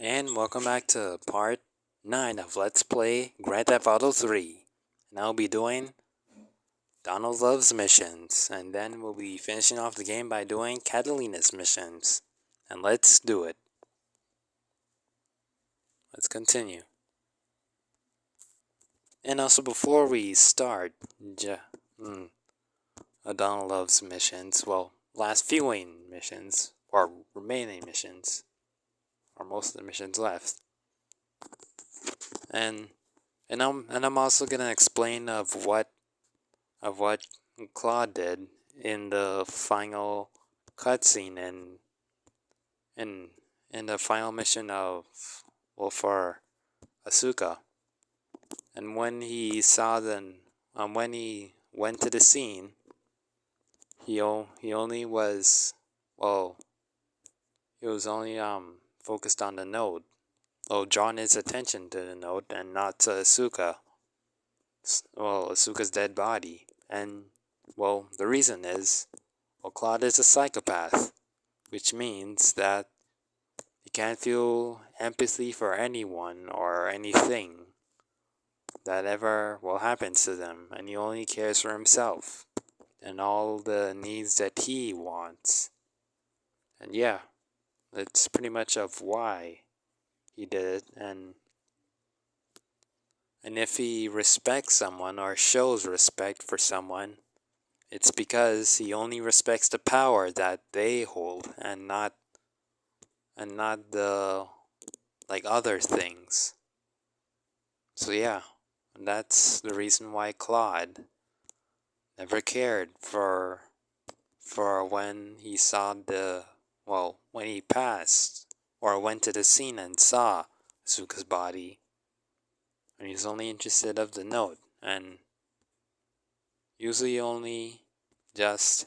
And welcome back to part 9 of Let's Play Grand Theft Auto 3. And I'll be doing Donald Love's missions, and then we'll be finishing off the game by doing Catalina's missions. And let's do it. Let's continue. And also before we start Donald Love's missions, well, last viewing missions, or remaining missions, or most of the missions left. And I'm also gonna explain of what Claude did in the final cutscene and in the final mission of for Asuka. And when he saw when he went to the scene, he only was he was only focused on the note, drawing his attention to the note and not to Asuka. Asuka's dead body. And, the reason is, Claude is a psychopath, which means that he can't feel empathy for anyone or anything that ever happens to them, and he only cares for himself and all the needs that he wants. And yeah, that's pretty much of why he did it. And if he respects someone or shows respect for someone, it's because he only respects the power that they hold and not the other things. So yeah, that's the reason why Claude never cared for when he saw when he passed or went to the scene and saw Asuka's body. And he's only interested of the note, and usually only just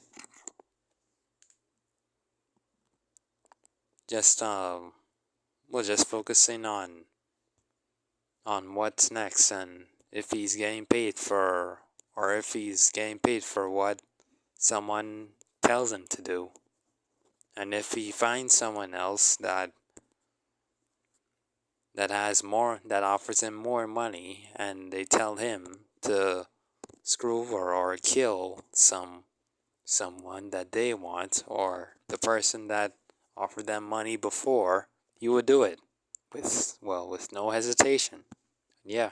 just focusing on what's next, and if he's getting paid for what someone tells him to do. And if he finds someone else that offers him more money, and they tell him to screw over or kill someone that they want, or the person that offered them money before, he would do it with no hesitation. Yeah.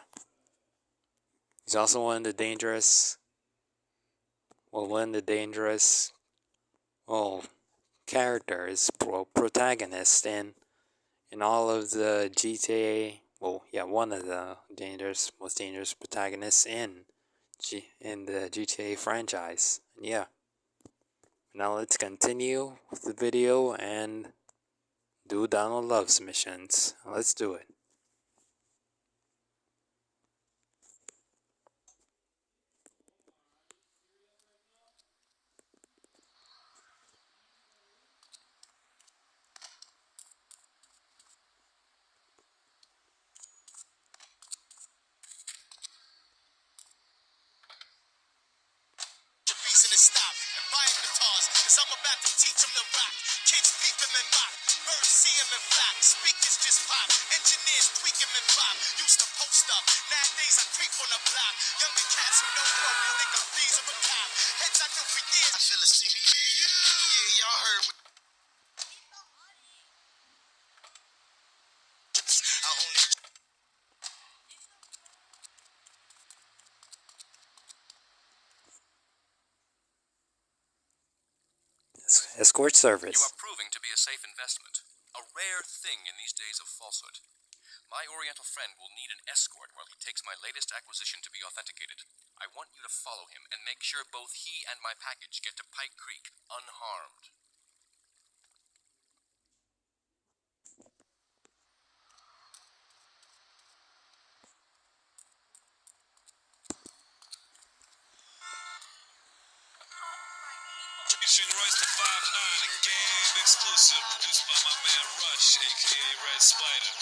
He's also one of the dangerous characters, protagonists in all of the GTA. One of the most dangerous protagonists in the GTA franchise. Yeah. Now let's continue with the video and do Donald Love's missions. Let's do it. Reason to stop and buying guitars, cause I'm about to teach them to rock. Kids peep them and mock, birds see them and flock. Speakers just pop, engineers tweak them and pop. Used to post up, nowadays I creep on the block. Younger cats who don't know me think I'm thieves of a cop. Heads I knew for years, I feel a CD. Yeah, y'all heard what I only Escort You service. are proving to be a safe investment. A rare thing in these days of falsehood. My Oriental friend will need an escort while he takes my latest acquisition to be authenticated. I want you to follow him and make sure both he and my package get to Pike Creek unharmed. Introducing Royce to 5'9", a game exclusive, produced by my man Rush, aka Red Spider.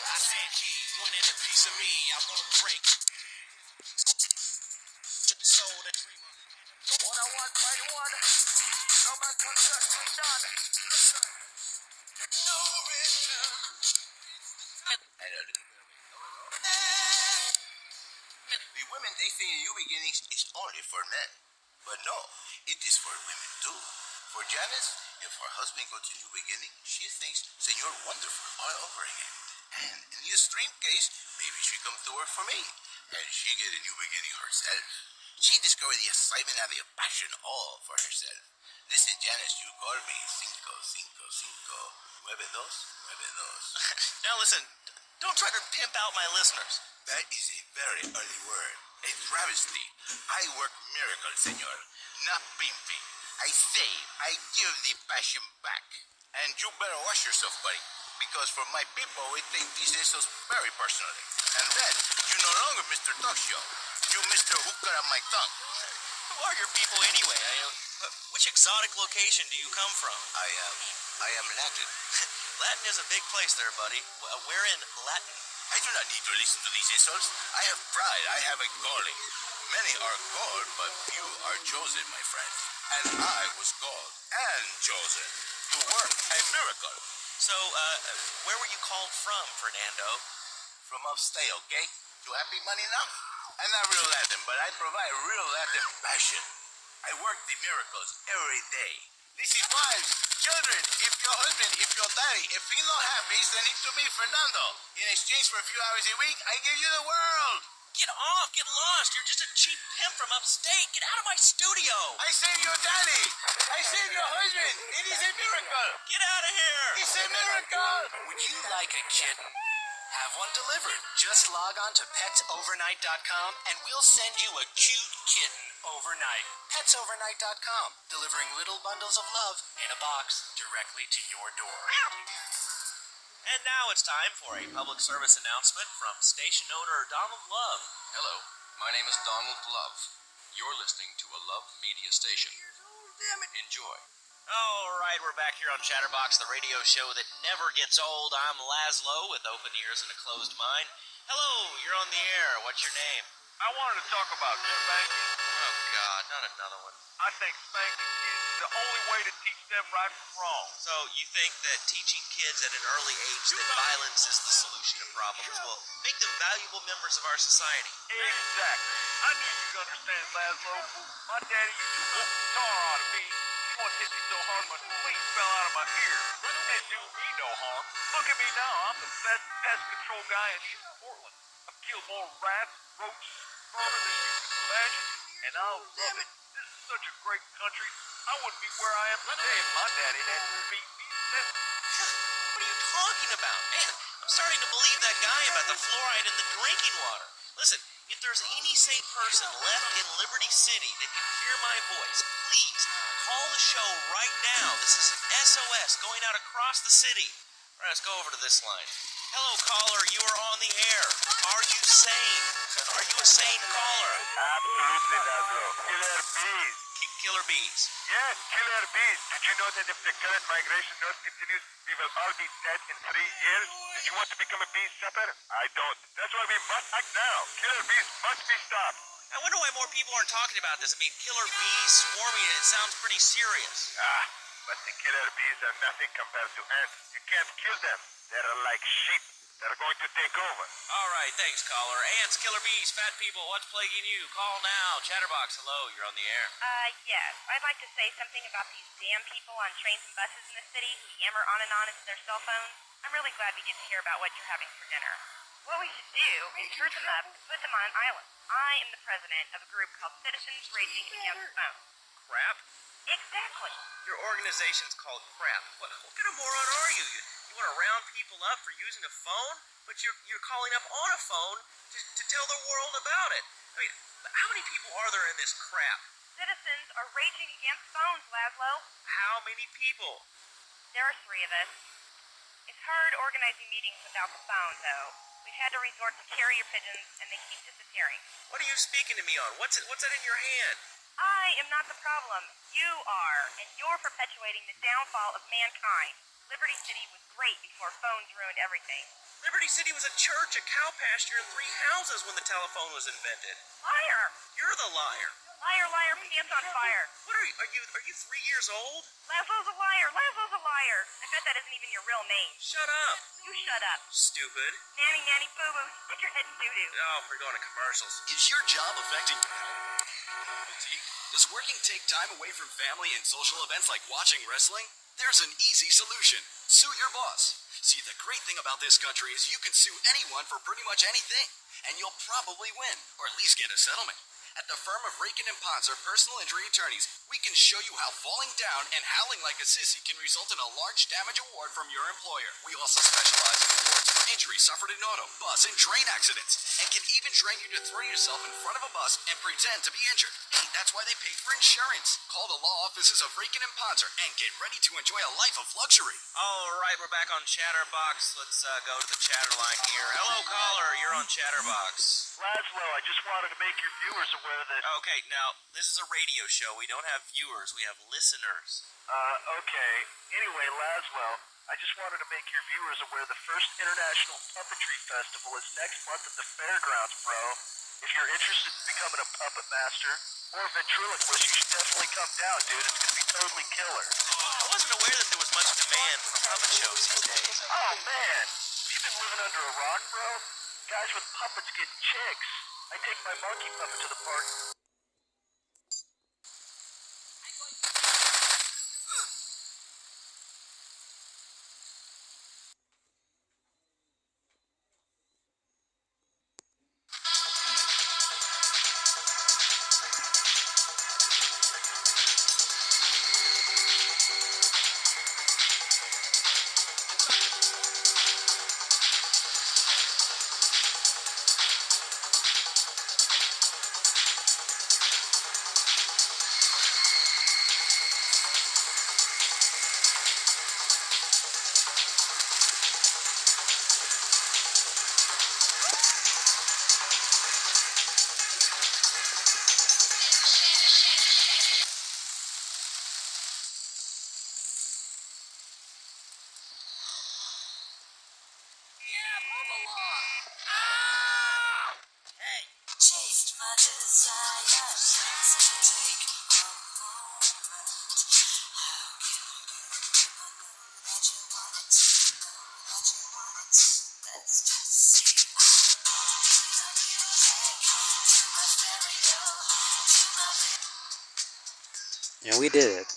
I said he wanted a piece of me, I won't break. Sold it. 101.1, no man everything in New Beginnings is only for men. But no, it is for women too. For Janice, if her husband goes to New Beginning, she thinks Senor Wonderful all over again. And in the extreme case, maybe she come to work for me, and she get a New Beginning herself. She discovered the excitement and the passion all for herself. Listen, Janice, you call me 5559292. Now listen, don't try to pimp out my listeners. That is a very early word. A travesty. I work miracles, senor. Not pimping. I save. I give the passion back. And you better watch yourself, buddy. Because for my people, we take these insults very personally. And then, you're no longer Mr. Talk Show. You Mr. Who Cut Out My Tongue. Who are your people anyway? Which exotic location do you come from? I am Latin. Latin is a big place there, buddy. Where in Latin? I do not need to listen to these insults. I have pride. I have a calling. Many are called, but few are chosen, my friend. And I was called and chosen to work a miracle. So, where were you called from, Fernando? From upstate, okay? To happy money now? I'm not real Latin, but I provide real Latin passion. I work the miracles every day. This is wives, children, if your husband, if your daddy, if he not happy, send it to me, Fernando. In exchange for a few hours a week, I give you the world. Get off! Get lost! You're just a cheap pimp from upstate! Get out of my studio! I save your daddy. I save your husband. It is a miracle. Get out of here! It's a miracle. Would you like a kitten? Have one delivered. Just log on to petsovernight.com and we'll send you a cute kitten overnight. Petsovernight.com, delivering little bundles of love in a box directly to your door. And now it's time for a public service announcement from station owner Donald Love. Hello, my name is Donald Love. You're listening to a Love Media station. Enjoy. All right, we're back here on Chatterbox, the radio show that never gets old. I'm Laszlo with open ears and a closed mind. Hello, you're on the air. What's your name? I wanted to talk about spanking. Oh, God, not another one. I think spanking is the only way to teach them right from wrong. So you think that teaching kids at an early age that violence is the solution to problems will make them valuable members of our society? Exactly. I knew you'd understand, Laszlo. My daddy used to whoop the tar out of me. He once hit me so hard my wings fell out of my ear. Didn't do me no harm. Look at me now. I'm the best pest control guy in East Portland. I've killed more rats, roaches, vermin than you can imagine. And I'll love it. This is such a great country. I wouldn't be where I am today if my daddy hadn't beat me senseless. What are you talking about? Man, I'm starting to believe that guy about the fluoride in the drinking water. Listen, if there's any sane person left in Liberty City that can hear my voice, please call the show right now. This is an SOS going out across the city. All right, let's go over to this line. Hello, caller. You are on the air. Are you sane? Are you a sane caller? Absolutely, Laszlo. Killer bees. Killer bees. Yes, killer bees. Did you know that if the current migration north continues, we will all be dead in 3 years? Did you want to become a bee shepard? I don't. That's why we must act now. Killer bees must be stopped. I wonder why more people aren't talking about this. I mean, killer bees swarming, it sounds pretty serious. But the killer bees are nothing compared to ants. You can't kill them. They're like sheep. They're going to take over. All right, thanks, caller. Ants, killer bees, fat people, what's plaguing you? Call now. Chatterbox, hello, you're on the air. Yes. I'd like to say something about these damn people on trains and buses in the city who yammer on and on into their cell phones. I'm really glad we get to hear about what you're having for dinner. What we should do is herd them up and put them on an island. I am the president of a group called Citizens Raging Against Phones. Crap? Exactly. Your organization's called Crap. What kind of moron are you? You want to round people up for using a phone? But you're calling up on a phone to tell the world about it. I mean, how many people are there in this crap? Citizens are raging against phones, Laszlo. How many people? There are 3 of us. It's hard organizing meetings without the phone, though. We've had to resort to carrier pigeons, and they keep disappearing. What are you speaking to me on? What's that in your hand? I am not the problem. You are, and you're perpetuating the downfall of mankind. Liberty City was great before phones ruined everything. Liberty City was a church, a cow pasture, and 3 houses when the telephone was invented. Liar! You're the liar. Liar, liar, pants on fire. What are you 3 years old? Laszlo's a liar. Laszlo's a liar. Fire. I bet that isn't even your real name. Shut up, You shut up. stupid. Nanny, nanny, boo-boo. Stick your head in doo-doo. Oh, we're going to commercials. Is your job affecting faculty? Does working take time away from family and social events like watching wrestling? There's an easy solution. Sue your boss. See, the great thing about this country is you can sue anyone for pretty much anything, and you'll probably win, or at least get a settlement. At the firm of Rakin and Ponzer Personal Injury Attorneys, we can show you how falling down and howling like a sissy can result in a large damage award from your employer. We also specialize in awards for injuries suffered in auto, bus, and train accidents, and can even train you to throw yourself in front of a bus and pretend to be injured. Hey, that's why they pay for insurance. Call the law offices of Rakin and Ponzer and get ready to enjoy a life of luxury. All right, we're back on Chatterbox. Let's go to the chatter line here. Hello, caller. You're on Chatterbox. Laszlo, I just wanted to make your viewers aware that... Okay, now, this is a radio show. We don't have viewers. We have listeners. Okay. Anyway, Laszlo, I just wanted to make your viewers aware the first International Puppetry Festival is next month at the fairgrounds, bro. If you're interested in becoming a puppet master or a ventriloquist, you should definitely come down, dude. It's gonna be totally killer. I wasn't aware that there was much demand for puppet shows these days. Oh, man. You've been living under a rock, bro? Guys with puppets get chicks. I take my monkey puppet to the park. Chased my desires, take a moment. How can I know that you want it? Know that you want it. Let's just see. To the music, to my stereo, to my And we did it.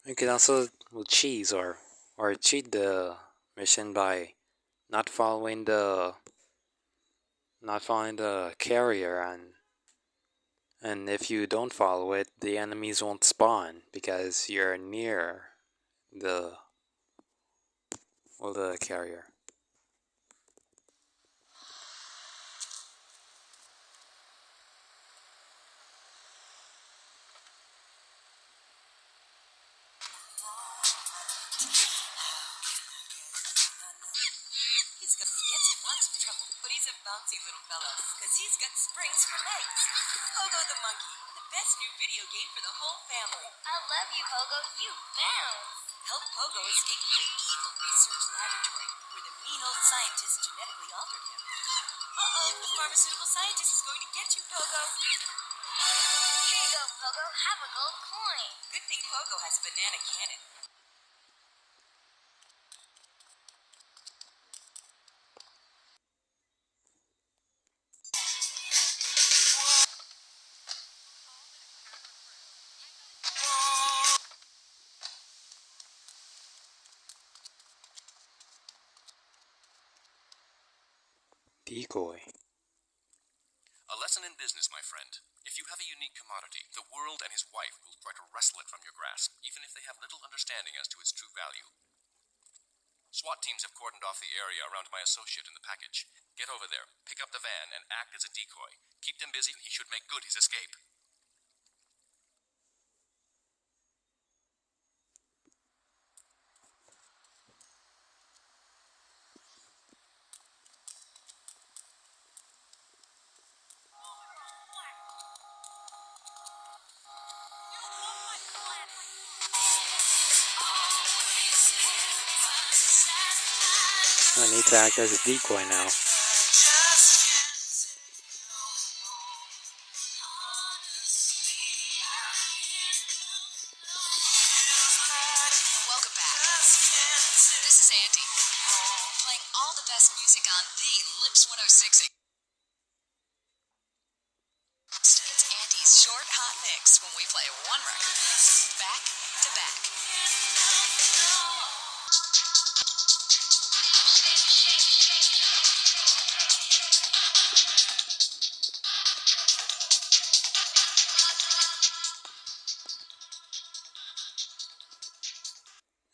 You can also cheese or cheat the mission by not following the carrier, and if you don't follow it, the enemies won't spawn because you're near the carrier. He gets in lots of trouble, but he's a bouncy little fellow, because he's got springs for legs. Pogo the Monkey, the best new video game for the whole family. I love you, Pogo. You bounce. Help Pogo escape from the evil research laboratory, where the mean old scientist genetically altered him. Uh-oh, the pharmaceutical scientist is going to get you, Pogo. Here you go, Pogo. Have a gold coin. Good thing Pogo has a banana cannon. Decoy. A lesson in business, my friend. If you have a unique commodity, the world and his wife will try to wrestle it from your grasp, even if they have little understanding as to its true value. SWAT teams have cordoned off the area around my associate in the package. Get over there, pick up the van, and act as a decoy. Keep them busy, and he should make good his escape. I need to act as a decoy now. Welcome back. This is Andy, playing all the best music on the Lips 106. It's Andy's short hot mix when we play one record back to back.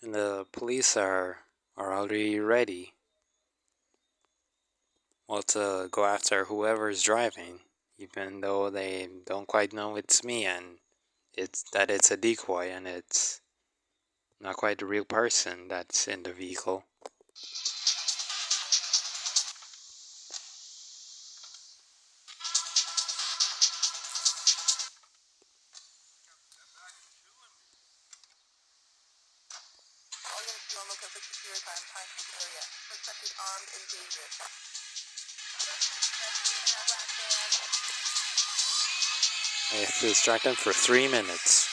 And the police are already ready. Well, to go after whoever's driving, even though they don't quite know it's me and it's a decoy and it's not quite the real person that's in the vehicle. All units be on lookout for secure time, Pine Creek area. Suspect is armed and dangerous. I have to distract them for 3 minutes.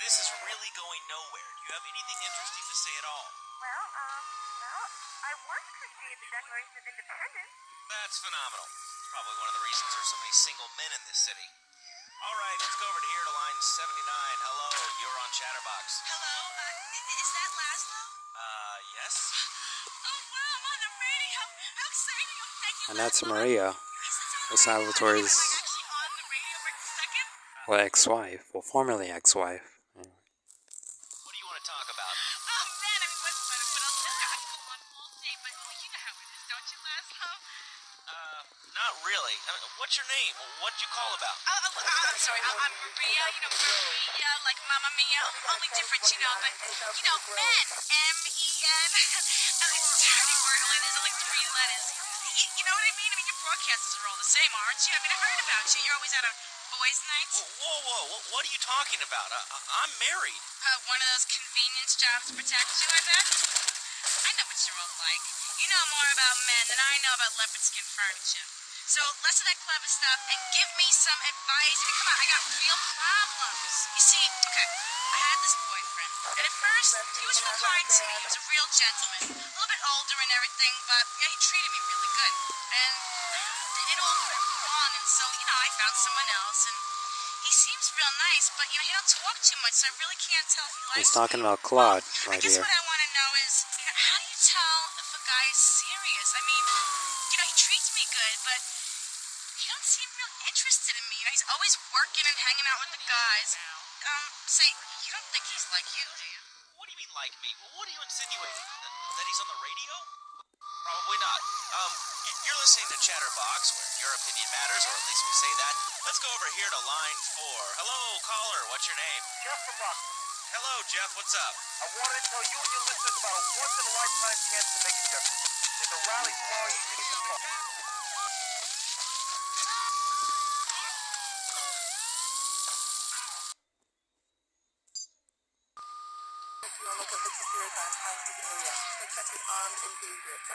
This is really going nowhere. Do you have anything interesting to say at all? Well, I once appreciated the Declaration of Independence. That's phenomenal. It's probably one of the reasons there's so many single men in this city. All right, let's go over to here to line 79. Hello, you're on Chatterbox. Hello, is that Laszlo? Yes? Oh wow, I'm on the radio. How exciting! Oh, thank you, And that's Laszlo. Maria, Is Salvatore's actually on the radio for a second? well, ex-wife, well, formerly ex-wife. What do you want to talk about? Oh man, I mean, what else is got to go on all day? But you know how it is, don't you, Laszlo? Not really. What's your name? What'd you call about? I'm sorry. I'm Maria. You know, Maria, like Mamma Mia. Only different, you know. But you know, men, M-E-N. It's dirty word. Only there's only 3 letters. You know what I mean? I mean, your broadcasters are all the same, aren't you? I mean, I heard about you. You're always out on boys' nights. Whoa. What are you talking about? I'm married. One of those convenience jobs to protect you, I bet. I know what you're all like. You know more about men than I know about leopard skin furniture. So less of that clever stuff and give me some advice. I mean, come on, I got real problems. You see, okay, I had this boyfriend. And at first, he was real kind to me. He was a real gentleman. A little bit older and everything, but yeah, he treated me really good. And it all went wrong, and so, you know, I found someone else, and he seems real nice, but, you know, he don't talk too much, so I really can't tell if he likes He's talking me. about Claude I right guess here. what I want to know is, you know, how do you tell if a guy is serious? I mean, you know, he treats me good, but he don't seem real interested in me. You know, he's always working and hanging out with the guys. Say, you don't think he's like you, do you? What do you mean, like me? What are you insinuating? That he's on the radio? Probably not. You're listening to Chatterbox, where your opinion matters, or at least we say that. Let's go over here to line 4. Hello, caller. What's your name? Jeff from Rockford. Hello, Jeff. What's up? I wanted to tell you and your listeners about a once-in-a-lifetime chance to make a difference. There's a rally tomorrow. You can get some fun. Be on lookout for secure time, Pine Creek area. suspected armed and dangerous.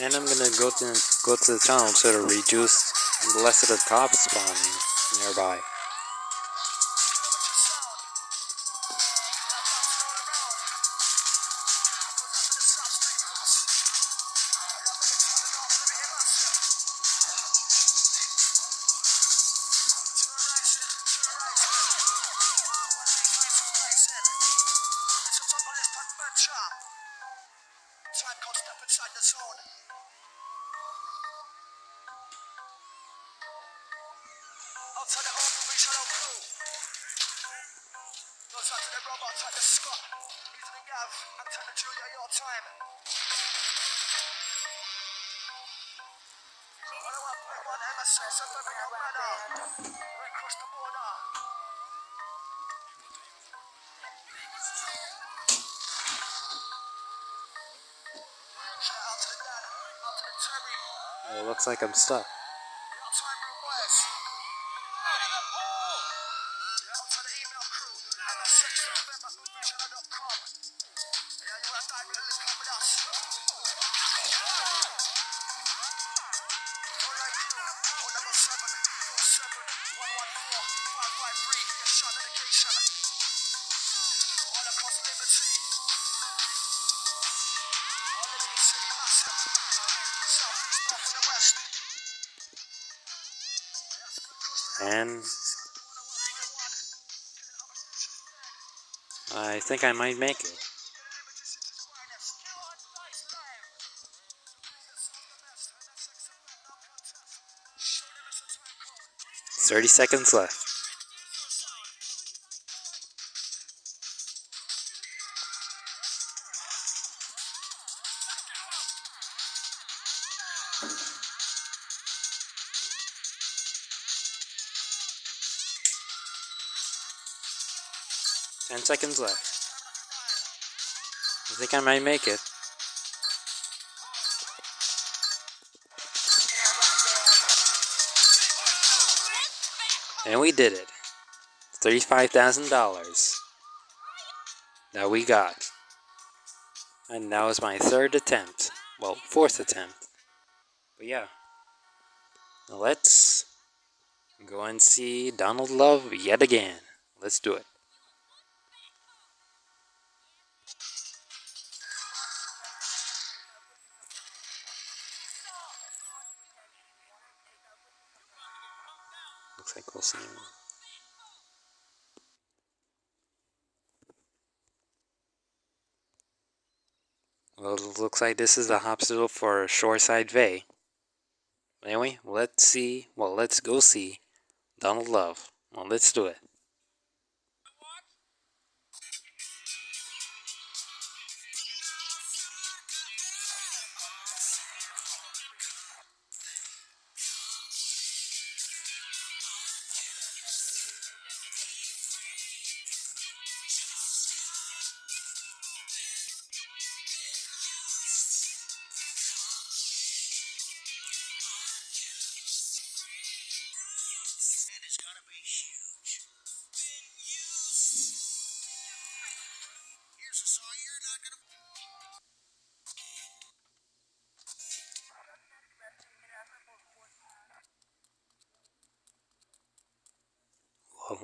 And I'm gonna go to the tunnel to reduce less of the cops spawning nearby. Time code step inside the zone. Outside the operation of crew. Goes out to the robots at the Scott. Ethan and Gav, Antenna Julia, your time. 101.1 MSS, a Birmingham manor. Right across the border. Shout out to the dad, out to the Terry. It looks like I'm stuck. Your time room boys. Out to the email crew. MSS@moviejournal.com. Yeah, you are direct link up with us. Alright crew, 077-47-114-553. Get shot dedication. All across Liberty. All Liberty City massive. Southeast, north and the west. And I think I might make it. 30 seconds left. Ten seconds left. I think I might make it. And we did it. $35,000 that we got. And that was my third attempt. Well, fourth attempt. But yeah. Now let's go and see Donald Love yet again. Let's do it. Looks like we'll see him. Well, it looks like this is the hospital for Shoreside Bay. Anyway, let's see. Well, let's go see Donald Love. Well, let's do it.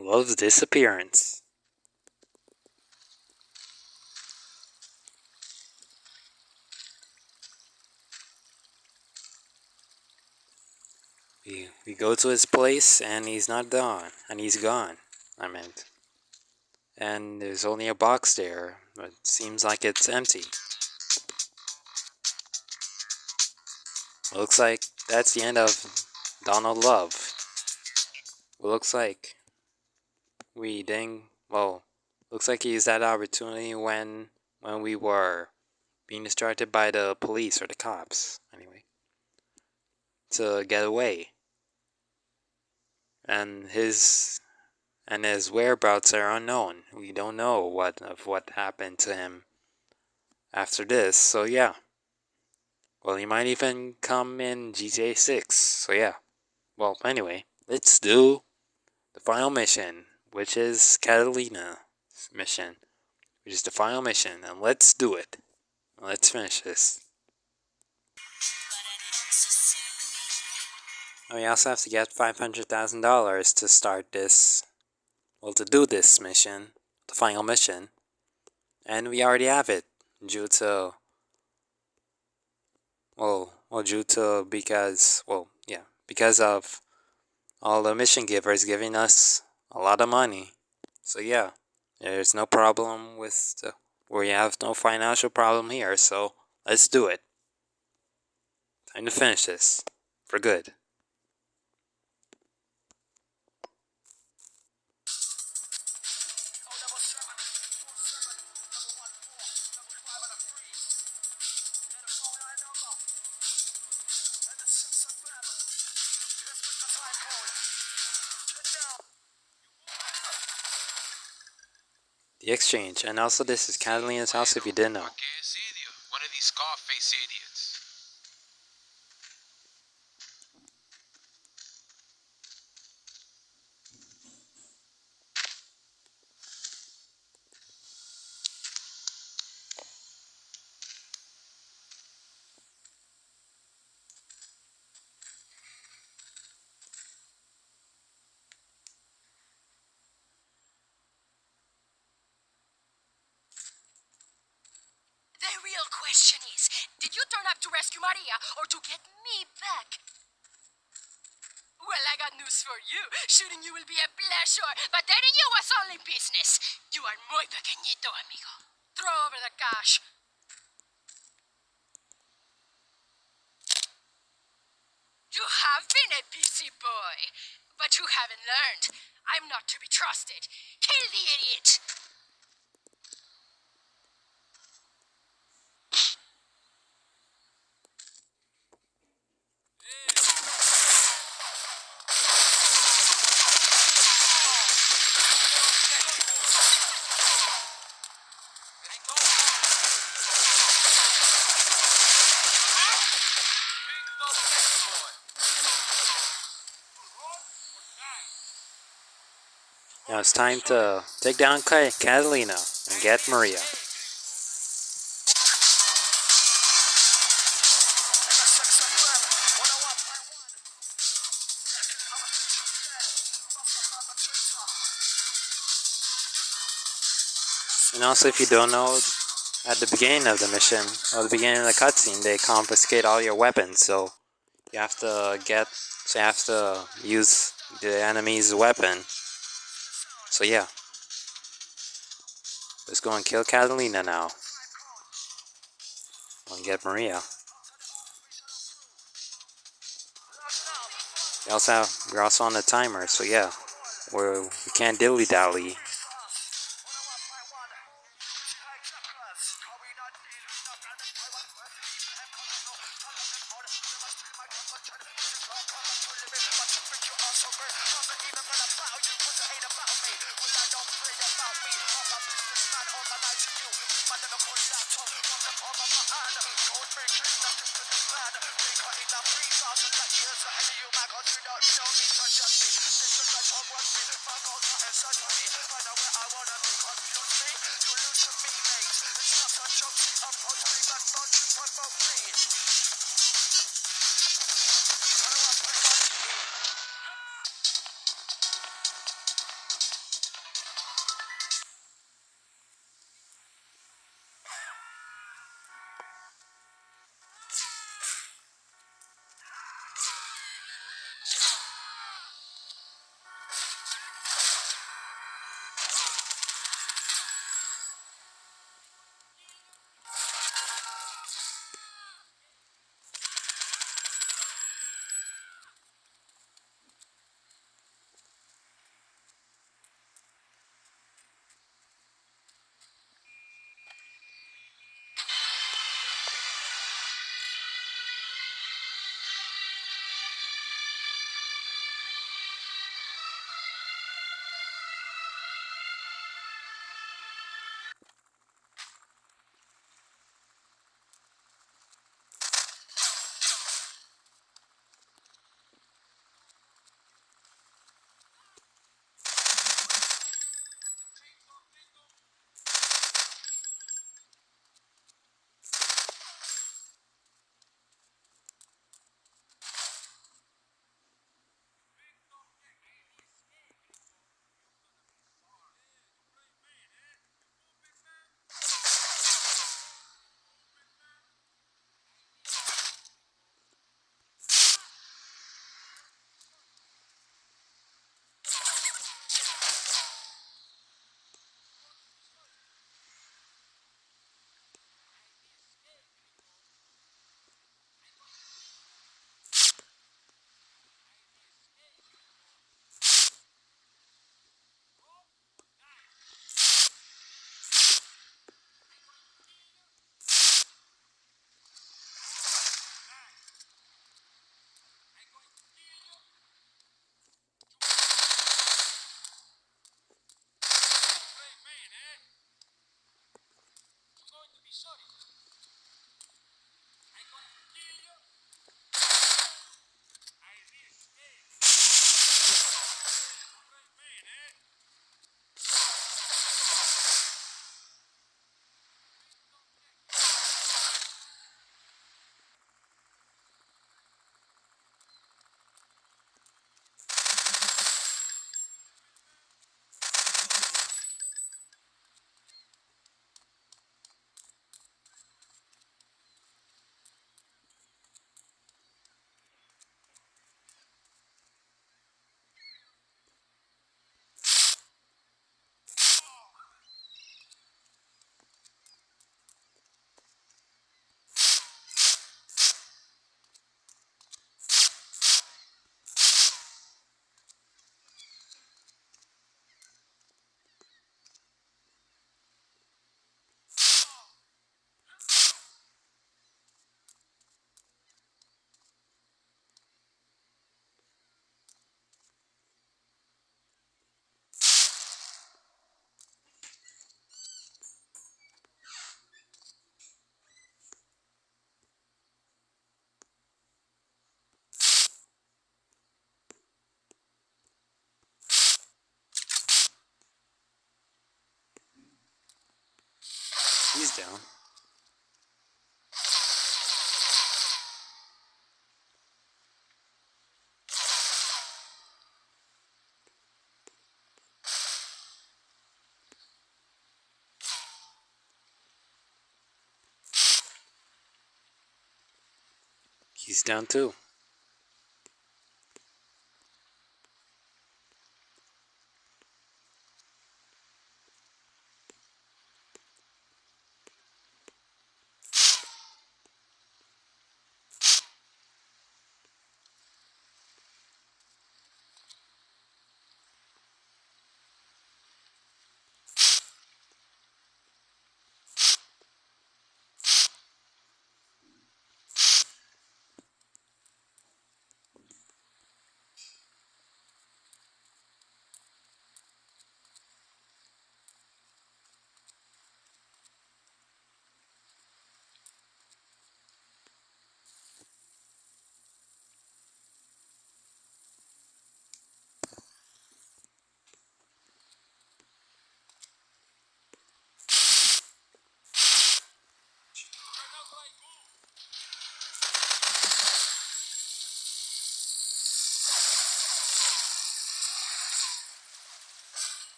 Love's disappearance. We go to his place and he's not gone. And he's gone, I meant. And there's only a box there, but it seems like it's empty. Looks like that's the end of Donald Love. It looks like we didn't. Well, looks like he used that opportunity when we were being distracted by the police or the cops. Anyway, to get away. And his whereabouts are unknown. We don't know what happened to him after this. So yeah. Well, he might even come in GTA 6. So yeah. Well, anyway, let's do the final mission, which is Catalina's mission, which is the final mission, and let's do it. Let's finish this. We also have to get $500,000 to start this. Well, to do this mission, the final mission, and we already have it due to. Because of all the mission givers giving us a lot of money. So yeah, there's no problem we have no financial problem here, so let's do it. Time to finish this, for good. The exchange, and also this is Catalina's house if you didn't know. One of these Scarface idiots. The real question is, did you turn up to rescue Maria or to get me back? Well, I got news for you. Shooting you will be a pleasure, but dating you was only business. You are muy pequeñito, amigo. Throw over the cash. You have been a busy boy, but you haven't learned. I'm not to be trusted. Kill the idiot. Now it's time to take down Catalina and get Maria. And also, if you don't know, at the beginning of the mission, or the beginning of the cutscene, they confiscate all your weapons, so you have to use the enemy's weapon. So yeah. Let's go and kill Catalina now. And get Maria. We're also on the timer, so yeah. We can't dilly-dally. He's down. He's down too.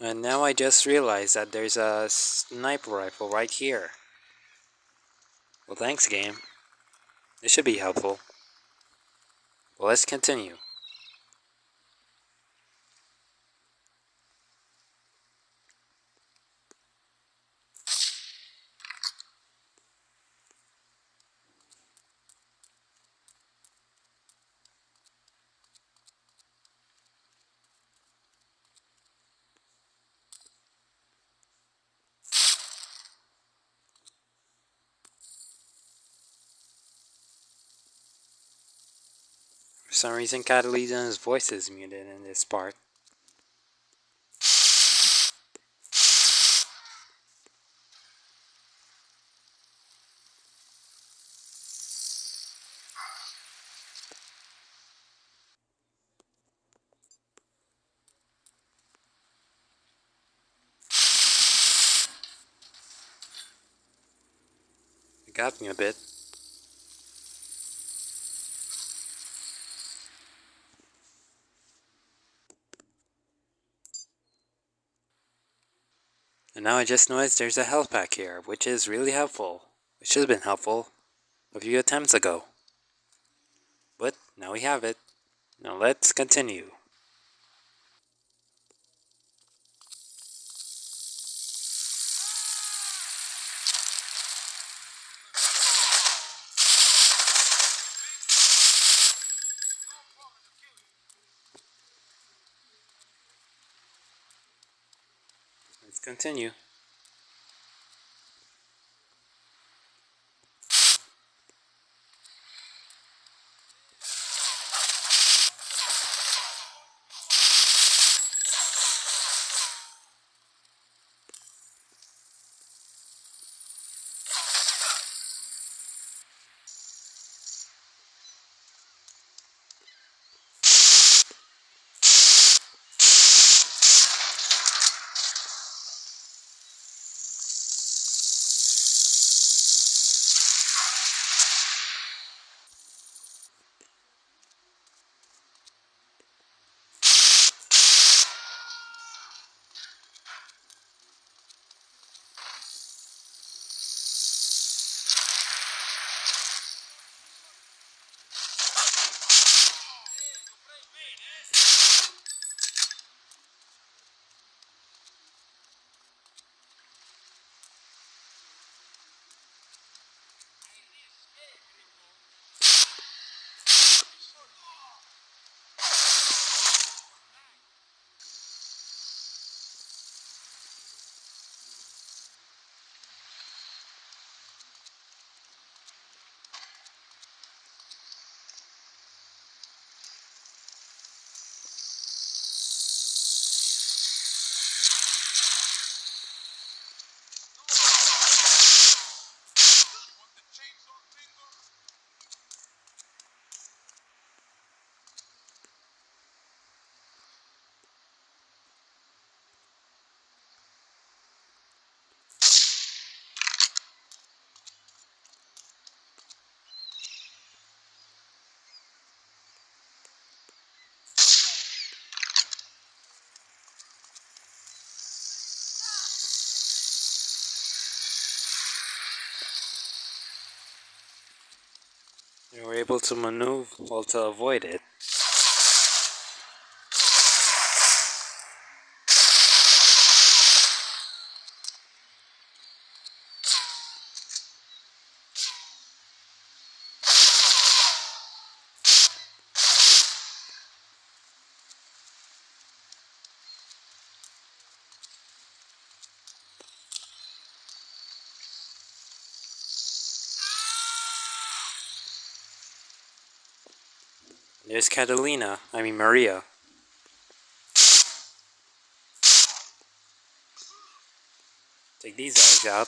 And now I just realized that there's a sniper rifle right here. Well, thanks, game. This should be helpful. Well, let's continue. For some reason, Catalina's voice is muted in this part. It got me a bit. And now I just noticed there's a health pack here, which is really helpful. It should have been helpful a few attempts ago. But now we have it. Now let's continue. Let's continue. They were able to maneuver, well, to avoid it. There's Maria. Take these guys out.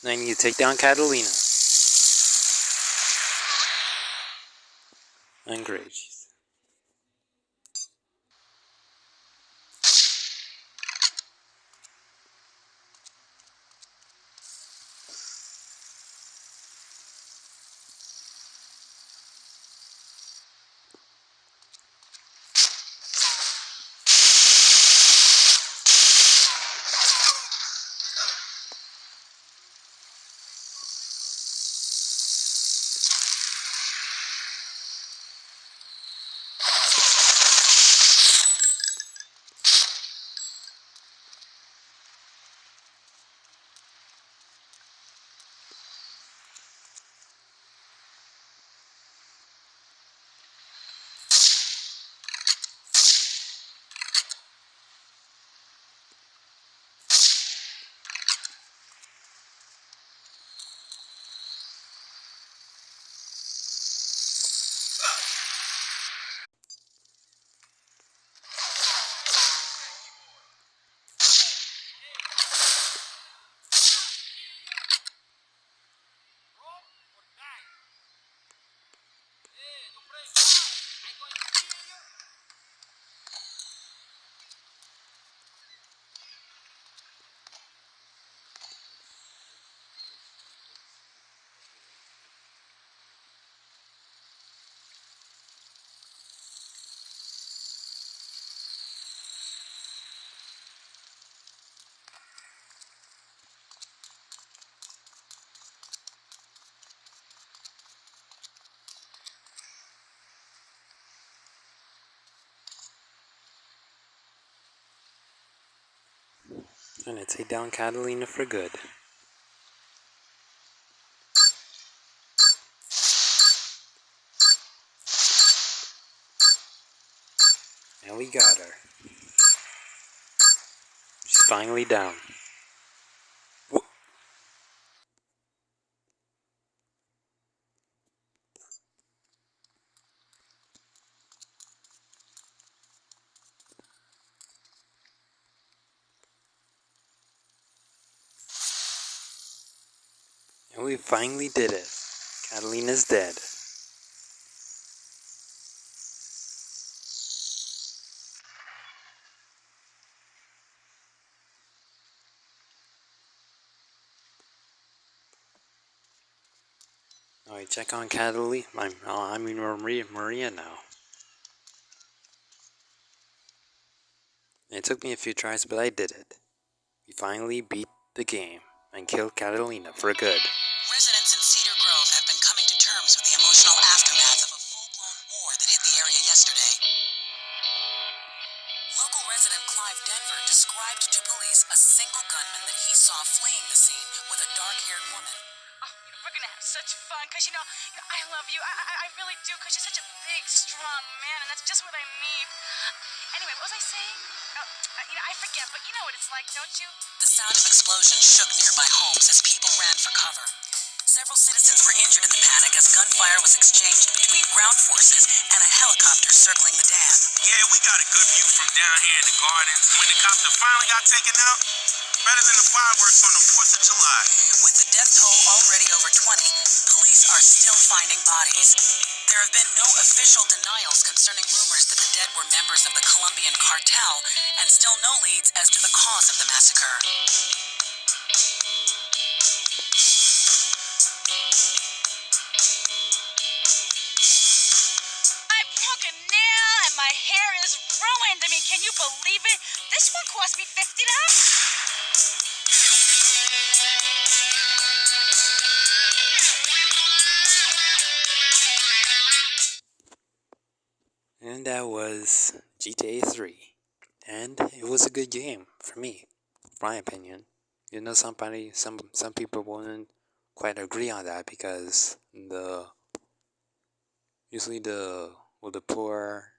Now I need to take down Catalina. And Graves. And I take down Catalina for good. And we got her. She's finally down. And we finally did it. Catalina's dead. Alright, check on Catalina. Maria now. It took me a few tries, but I did it. We finally beat the game and killed Catalina for good. Residents in Cedar Grove have been coming to terms with the emotional aftermath of a full-blown war that hit the area yesterday. Local resident Clive Denver described to police a single gunman that he saw fleeing the scene with a dark-haired woman. Oh, we're gonna have such fun, cause I love you. I really do, cause you're such a big, strong man, and that's just what I need. Anyway, what was I saying? Oh, I forget, but you know what it's like, don't you? The sound of explosions shook nearby homes as people ran for cover. Several citizens were injured in the panic as gunfire was exchanged between ground forces and a helicopter circling the dam. Yeah, we got a good view from down here in the gardens. When the copter finally got taken out, better than the fireworks on the 4th of July. With the death toll already over 20, police are still finding bodies. There have been no official denials concerning rumors that the dead were members of the Colombian cartel, and still no leads as to the cause of the massacre. I broke a nail and my hair is ruined. I mean, can you believe it? This one cost me $50. And that was GTA 3. And it was a good game for me, my opinion. You know, some people wouldn't quite agree on that because usually the poor,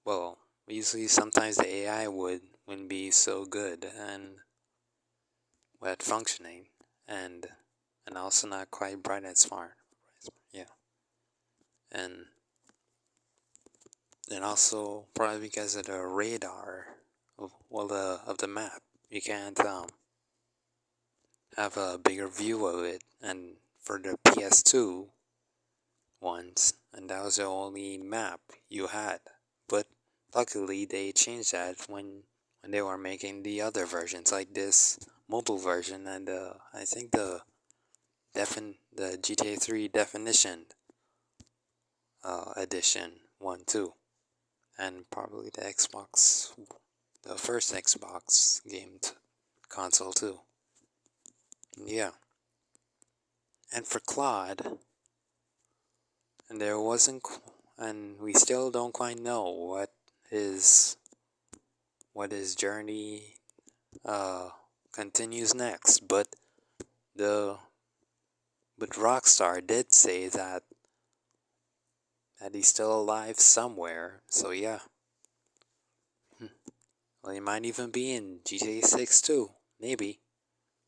well, usually sometimes the AI wouldn't be so good and at functioning and also not quite bright and smart. Yeah. And also probably because of the radar of the map, you can't have a bigger view of it. And for the PS2 ones, and that was the only map you had. But luckily they changed that when they were making the other versions, like this mobile version, and I think the GTA 3 definition edition one too, and probably the first Xbox console too. Yeah. And for Claude, and there wasn't, and we still don't quite know what his journey continues next. But Rockstar did say that he's still alive somewhere. So yeah. Well, he might even be in GTA 6 too, maybe.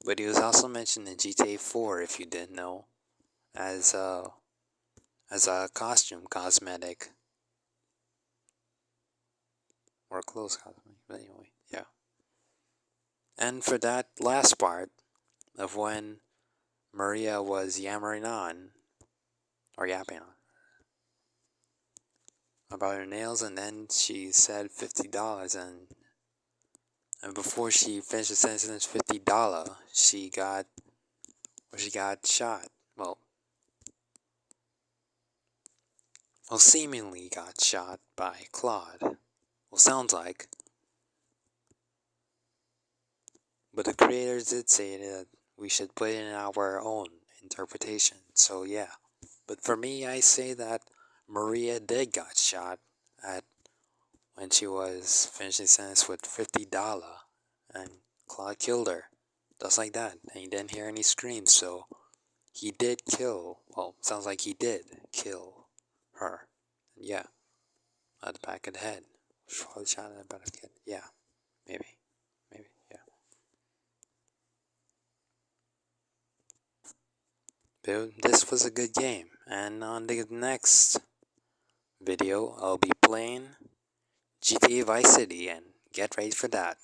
But he was also mentioned in GTA 4, if you didn't know, as a costume cosmetic or clothes cosmetic. But anyway, yeah. And for that last part of when Maria was yapping on about her nails, and then she said $50, and before she finished the sentence, $50, she got shot. Well, seemingly got shot by Claude. Well, sounds like. But the creators did say that we should put in our own interpretation. So yeah. But for me, I say that Maria did got shot at when she was finishing sentence with $50, and Claude killed her. Just like that. And he didn't hear any screams, so he did kill. Well, sounds like he did kill her. Yeah. At the back of the head. Probably shot at the back of the head. Yeah. Maybe. Yeah. But this was a good game. And on the next video, I'll be playing GTA Vice City, and get ready for that.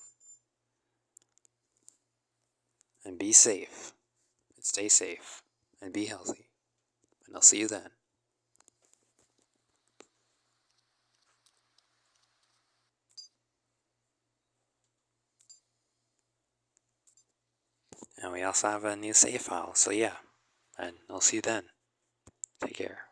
And be safe. And stay safe. And be healthy. And I'll see you then. And we also have a new save file, so yeah. And I'll see you then. Take care.